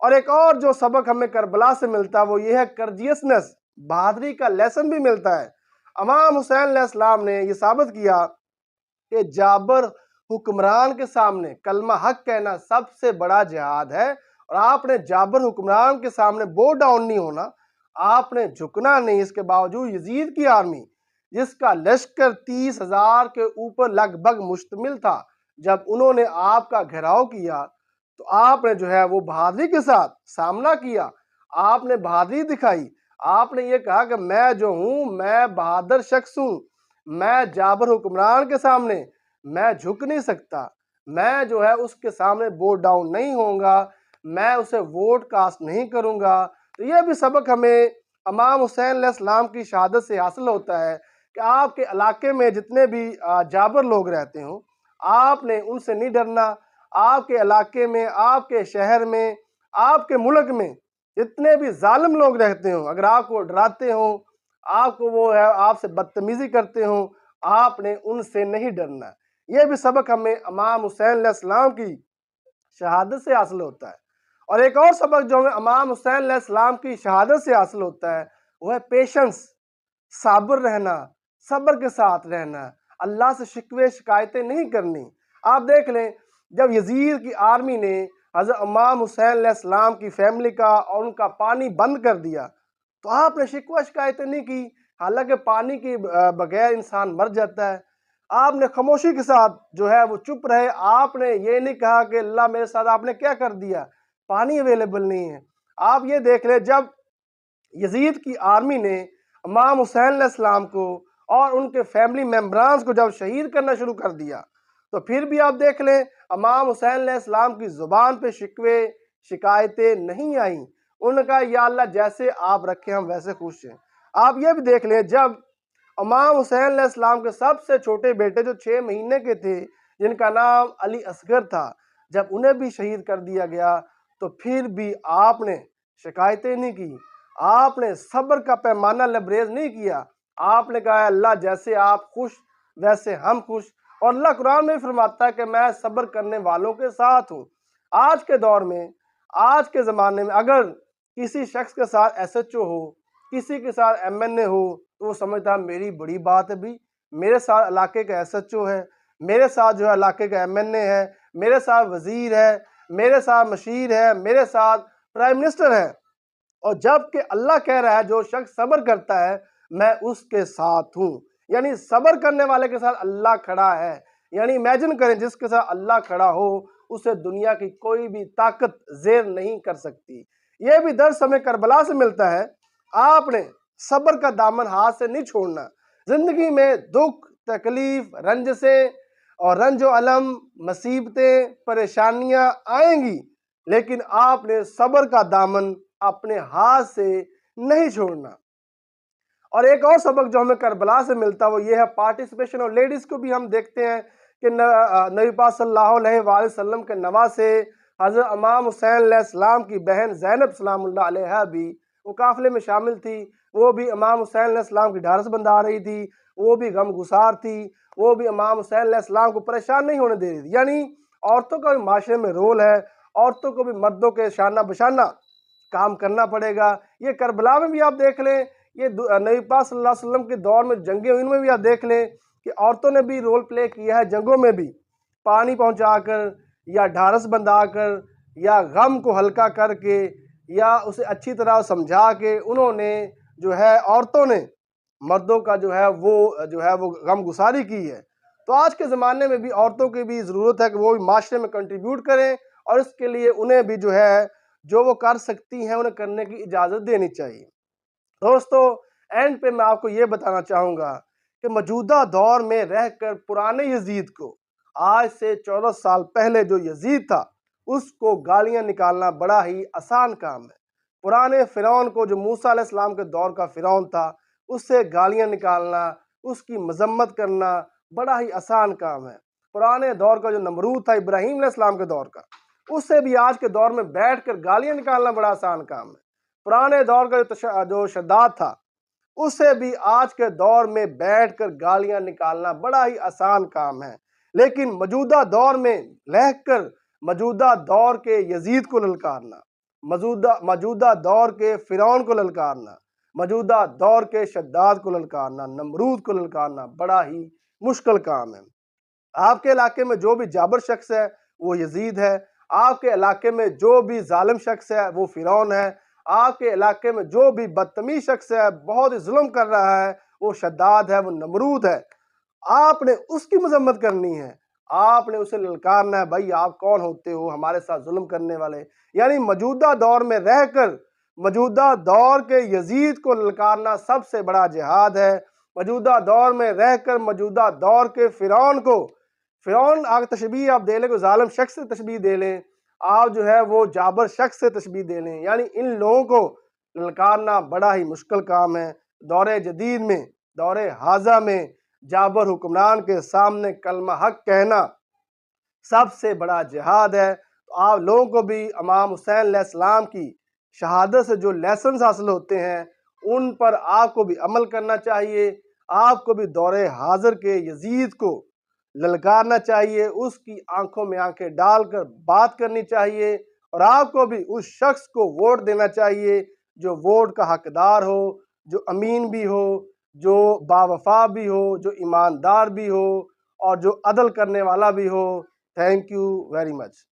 اور ایک اور جو سبق ہمیں کربلا سے ملتا ہے وہ یہ ہے کرجیسنس، بہادری کا لیسن بھی ملتا ہے۔ امام حسین علیہ السلام نے یہ ثابت کیا کہ جابر حکمران کے سامنے کلمہ حق کہنا سب سے بڑا جہاد ہے، اور آپ نے جابر حکمران کے سامنے بو ڈاؤن نہیں ہونا، آپ نے جھکنا نہیں۔ اس کے باوجود یزید کی آرمی جس کا لشکر 30,000 کے اوپر لگ بھگ مشتمل تھا، جب انہوں نے آپ کا گھیراؤ کیا تو آپ نے جو ہے وہ بہادری کے ساتھ سامنا کیا، آپ نے بہادری دکھائی، آپ نے یہ کہا کہ میں جو ہوں میں بہادر شخص ہوں، میں جابر حکمران کے سامنے میں جھک نہیں سکتا، میں جو ہے اس کے سامنے ووٹ ڈاؤن نہیں ہوں گا، میں اسے ووٹ کاسٹ نہیں کروں گا۔ تو یہ بھی سبق ہمیں امام حسین علیہ السلام کی شہادت سے حاصل ہوتا ہے کہ آپ کے علاقے میں جتنے بھی جابر لوگ رہتے ہوں، آپ نے ان سے نہیں ڈرنا۔ آپ کے علاقے میں، آپ کے شہر میں، آپ کے ملک میں جتنے بھی ظالم لوگ رہتے ہوں، اگر آپ کو ڈراتے ہوں، آپ کو وہ ہے آپ سے بدتمیزی کرتے ہوں، آپ نے ان سے نہیں ڈرنا۔ یہ بھی سبق ہمیں امام حسین علیہ السلام کی شہادت سے حاصل ہوتا ہے۔ اور ایک اور سبق جو ہمیں امام حسین علیہ السلام کی شہادت سے حاصل ہوتا ہے وہ ہے پیشنس، صابر رہنا، صبر کے ساتھ رہنا، اللہ سے شکوے شکایتیں نہیں کرنی۔ آپ دیکھ لیں جب یزید کی آرمی نے حضرت امام حسین علیہ السلام کی فیملی کا اور ان کا پانی بند کر دیا تو آپ نے شکوہ شکایتیں نہیں کی، حالانکہ پانی کے بغیر انسان مر جاتا ہے۔ آپ نے خاموشی کے ساتھ جو ہے وہ چپ رہے، آپ نے یہ نہیں کہا کہ اللہ میرے ساتھ آپ نے کیا کر دیا، پانی اویلیبل نہیں ہے۔ آپ یہ دیکھ لیں جب یزید کی آرمی نے امام حسین علیہ السلام کو اور ان کے فیملی ممبرانز کو جب شہید کرنا شروع کر دیا تو پھر بھی آپ دیکھ لیں امام حسین علیہ السلام کی زبان پہ شکوے شکایتیں نہیں آئیں، انہوں نے کہا یا اللہ جیسے آپ رکھیں ہم ویسے خوش ہیں۔ آپ یہ بھی دیکھ لیں جب امام حسین علیہ السلام کے سب سے چھوٹے بیٹے جو 6 مہینے کے تھے جن کا نام علی اصغر تھا، جب انہیں بھی شہید کر دیا گیا تو پھر بھی آپ نے شکایتیں نہیں کی، آپ نے صبر کا پیمانہ لبریز نہیں کیا، آپ نے کہا اللہ جیسے آپ خوش ویسے ہم خوش۔ اور اللہ قرآن میں فرماتا ہے کہ میں صبر کرنے والوں کے ساتھ ہوں۔ آج کے دور میں، آج کے زمانے میں اگر کسی شخص کے ساتھ ایس ایچ او ہو، کسی کے ساتھ ایم این اے ہو تو وہ سمجھتا ہے میری بڑی بات ہے بھی، میرے ساتھ علاقے کا ایس ایچ او ہے، میرے ساتھ جو ہے علاقے کا ایم این اے ہے، میرے ساتھ وزیر ہے، میرے ساتھ مشیر ہے، میرے ساتھ پرائم منسٹر ہے۔ اور جب کہ اللہ کہہ رہا ہے جو شخص صبر کرتا ہے میں اس کے ساتھ ہوں، یعنی صبر کرنے والے کے ساتھ اللہ کھڑا ہے۔ یعنی امیجن کریں جس کے ساتھ اللہ کھڑا ہو اسے دنیا کی کوئی بھی طاقت زیر نہیں کر سکتی۔ یہ بھی درس ہمیں کربلا سے ملتا ہے، آپ نے صبر کا دامن ہاتھ سے نہیں چھوڑنا۔ زندگی میں دکھ، تکلیف، رنجشیں اور رنج و الم، مصیبتیں، پریشانیاں آئیں گی، لیکن آپ نے صبر کا دامن اپنے ہاتھ سے نہیں چھوڑنا۔ اور ایک اور سبق جو ہمیں کربلا سے ملتا وہ یہ ہے پارٹیسپیشن، اور لیڈیز کو بھی ہم دیکھتے ہیں کہ نبی پاک صلی اللہ علیہ وآلہ وسلم کے نواسے حضرت امام حسین علیہ السلام کی بہن زینب سلام اللہ علیہ بھی وہ قافلے میں شامل تھی، وہ بھی امام حسین علیہ السلام کی ڈھارس بندھا رہی تھی، وہ بھی غم گسار تھی، وہ بھی امام حسین علیہ السلام کو پریشان نہیں ہونے دے رہی تھی۔ یعنی عورتوں کا بھی معاشرے میں رول ہے، عورتوں کو بھی مردوں کے شانہ بشانہ کام کرنا پڑے گا۔ یہ کربلا میں بھی آپ دیکھ لیں، یہ نبی پاک صلی اللہ علیہ وسلم کے دور میں جنگیں ہوئی ان میں بھی آپ دیکھ لیں کہ عورتوں نے بھی رول پلے کیا ہے، جنگوں میں بھی پانی پہنچا کر یا ڈھارس بندھا کر یا غم کو ہلکا کر کے یا اسے اچھی طرح سمجھا کے انہوں نے جو ہے عورتوں نے مردوں کا جو ہے وہ غم گساری کی ہے۔ تو آج کے زمانے میں بھی عورتوں کی بھی ضرورت ہے کہ وہ بھی معاشرے میں کنٹریبیوٹ کریں، اور اس کے لیے انہیں بھی جو ہے جو وہ کر سکتی ہیں انہیں کرنے کی اجازت دینی چاہیے۔ دوستو اینڈ پہ میں آپ کو یہ بتانا چاہوں گا کہ موجودہ دور میں رہ کر پرانے یزید کو، آج سے 14 سال پہلے جو یزید تھا اس کو گالیاں نکالنا بڑا ہی آسان کام ہے۔ پرانے فرعون کو جو موسیٰ علیہ السلام کے دور کا فرعون تھا اس سے گالیاں نکالنا، اس کی مذمت کرنا بڑا ہی آسان کام ہے۔ پرانے دور کا جو نمرود تھا ابراہیم علیہ السلام کے دور کا، اس سے بھی آج کے دور میں بیٹھ کر گالیاں نکالنا بڑا آسان کام ہے۔ پرانے دور کا جو شداد تھا اس سے بھی آج کے دور میں بیٹھ کر گالیاں نکالنا بڑا ہی آسان کام ہے، لیکن موجودہ دور میں رہ کر موجودہ دور کے یزید کو للکارنا، موجودہ دور کے فرعون کو للکارنا، موجودہ دور کے شداد کو للکارنا، نمرود کو للکارنا بڑا ہی مشکل کام ہے۔ آپ کے علاقے میں جو بھی جابر شخص ہے وہ یزید ہے، آپ کے علاقے میں جو بھی ظالم شخص ہے وہ فرعون ہے، آپ کے علاقے میں جو بھی بدتمیز شخص ہے، بہت ہی ظلم کر رہا ہے، وہ شداد ہے، وہ نمرود ہے۔ آپ نے اس کی مذمت کرنی ہے، آپ نے اسے للکارنا ہے، بھائی آپ کون ہوتے ہو ہمارے ساتھ ظلم کرنے والے؟ یعنی موجودہ دور میں رہ کر موجودہ دور کے یزید کو للکارنا سب سے بڑا جہاد ہے۔ موجودہ دور میں رہ کر موجودہ دور کے فرعون آگ تشبیہ آپ دے لیں، کوئی ظالم شخص سے تشبیہ دے لیں، آپ جو ہے وہ جابر شخص سے تشبیہ دے لیں، یعنی ان لوگوں کو للکارنا بڑا ہی مشکل کام ہے۔ دور جدید میں، دور حاضرہ میں جابر حکمران کے سامنے کلمہ حق کہنا سب سے بڑا جہاد ہے۔ تو آپ لوگوں کو بھی امام حسین علیہ السلام کی شہادت سے جو لیسنز حاصل ہوتے ہیں ان پر آپ کو بھی عمل کرنا چاہیے، آپ کو بھی دور حاضر کے یزید کو للکارنا چاہیے، اس کی آنکھوں میں آنکھیں ڈال کر بات کرنی چاہیے، اور آپ کو بھی اس شخص کو ووٹ دینا چاہیے جو ووٹ کا حقدار ہو، جو امین بھی ہو، جو باوفا بھی ہو، جو ایماندار بھی ہو، اور جو عدل کرنے والا بھی ہو۔ Thank you very much.